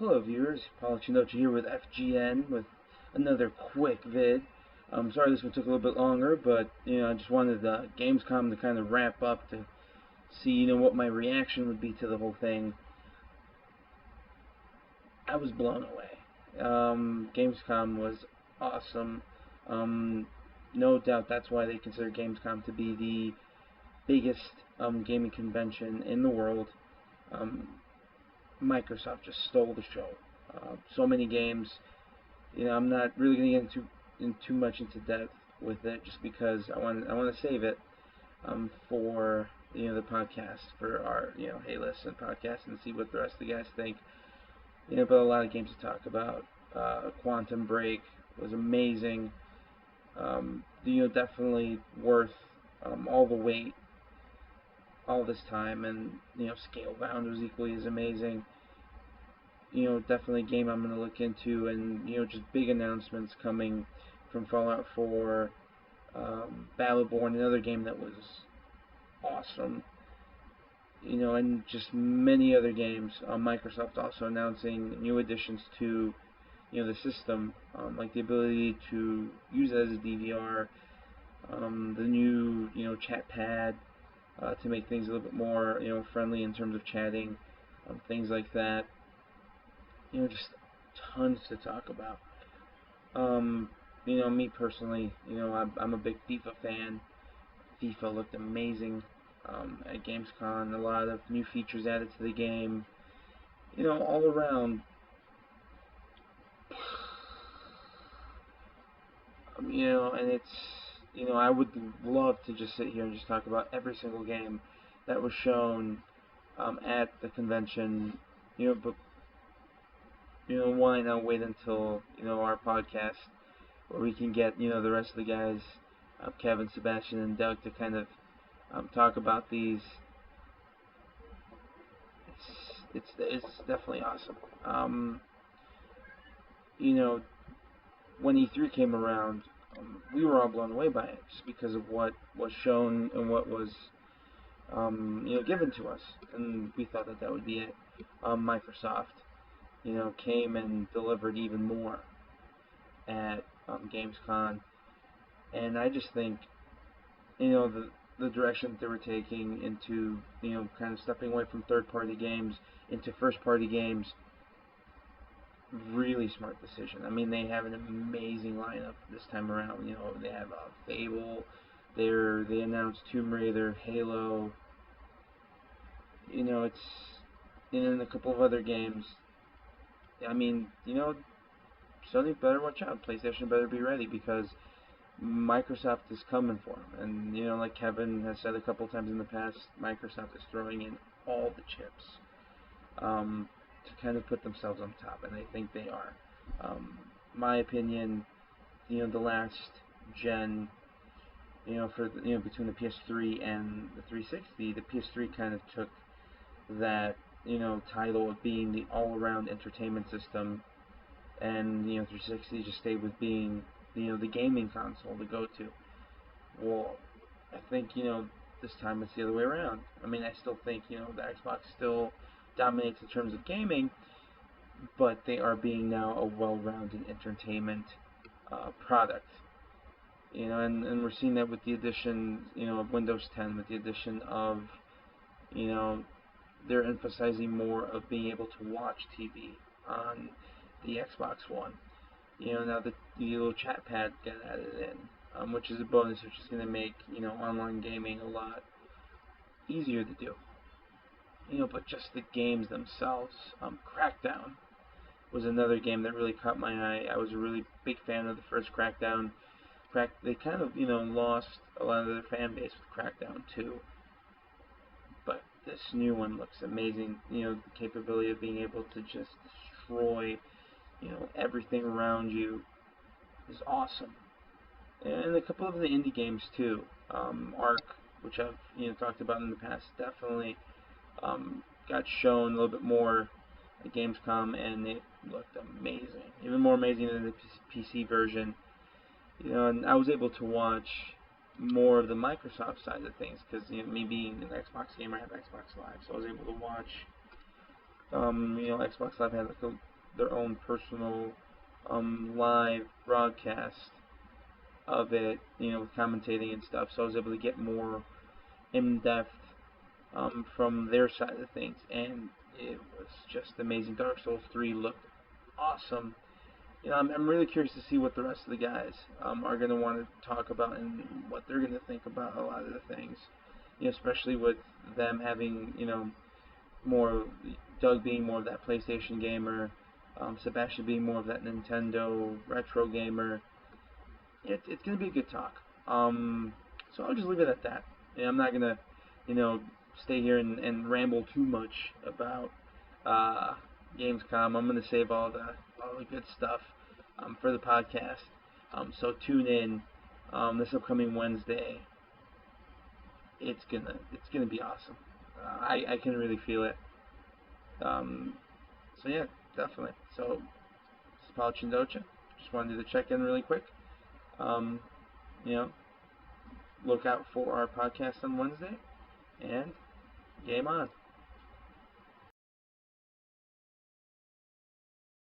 Hello viewers, Paulo here with FGN with another quick vid. I'm sorry this one took a little bit longer, but I just wanted Gamescom to kind of wrap up to see what my reaction would be to the whole thing. I was blown away. Gamescom was awesome. No doubt that's why they consider Gamescom to be the biggest gaming convention in the world. Microsoft just stole the show. So many games. I'm not really going to get too much into depth with it, just because I want to save it for the podcast, for our Hey Listen podcast, and see what the rest of the guys think. But a lot of games to talk about. Quantum Break was amazing. Definitely worth all the wait, all this time, and Scalebound was equally as amazing. Definitely a game I'm going to look into, and just big announcements coming from Fallout 4, Battleborn, another game that was awesome, and just many other games. Microsoft also announcing new additions to the system, like the ability to use it as a DVR, the new chat pad to make things a little bit more friendly in terms of chatting, things like that. Just tons to talk about. Me personally, I'm a big FIFA fan. FIFA looked amazing at Gamescom. A lot of new features added to the game. All around. And it's, I would love to just sit here and just talk about every single game that was shown at the convention. But why not wait until our podcast, where we can get the rest of the guys, Kevin, Sebastian, and Doug, to kind of talk about these. It's definitely awesome. When E3 came around, we were all blown away by it, just because of what was shown and what was given to us, and we thought that would be it. Microsoft came and delivered even more at Gamescom, and I just think the direction that they were taking into kind of stepping away from third-party games into first-party games, really smart decision. I mean, they have an amazing lineup this time around. They have Fable, they announced Tomb Raider, Halo. It's and a couple of other games. I mean, Sony better watch out. PlayStation better be ready, because Microsoft is coming for them. And like Kevin has said a couple times in the past, Microsoft is throwing in all the chips to kind of put themselves on top, and I think they are. My opinion, the last gen, for between the PS3 and the 360, the PS3 kind of took that title of being the all-around entertainment system, and 360 just stayed with being the gaming console to go to. Well, I think this time it's the other way around. I mean, I still think the Xbox still dominates in terms of gaming, but they are being now a well-rounded entertainment product. And we're seeing that with the addition of Windows 10, with the addition of they're emphasizing more of being able to watch TV on the Xbox One. Now the little chat pad got added in, which is a bonus, which is going to make online gaming a lot easier to do. But just the games themselves. Crackdown was another game that really caught my eye. I was a really big fan of the first Crackdown. They kind of lost a lot of their fan base with Crackdown 2. But this new one looks amazing. The capability of being able to just destroy everything around you is awesome. And a couple of the indie games too. Ark, which I've talked about in the past, definitely got shown a little bit more at Gamescom, and it looked amazing. Even more amazing than the PC version. And I was able to watch more of the Microsoft side of things, because me being an Xbox gamer, I have Xbox Live, so I was able to watch. Xbox Live had like their own personal live broadcast of it, with commentating and stuff. So I was able to get more in depth from their side of things, and it was just amazing. Dark Souls 3 looked awesome. I'm really curious to see what the rest of the guys are going to want to talk about and what they're going to think about a lot of the things. Especially with them having, more, Doug being more of that PlayStation gamer, Sebastian being more of that Nintendo retro gamer. It's going to be a good talk. So I'll just leave it at that. I'm not going to, stay here and ramble too much about Gamescom. I'm going to save all the good stuff for the podcast. So tune in this upcoming Wednesday. It's gonna be awesome. I can really feel it. So yeah, definitely. So this is Paulo Chindocha. Just wanted to check in really quick. Um, you know, look out for our podcast on Wednesday, and game on.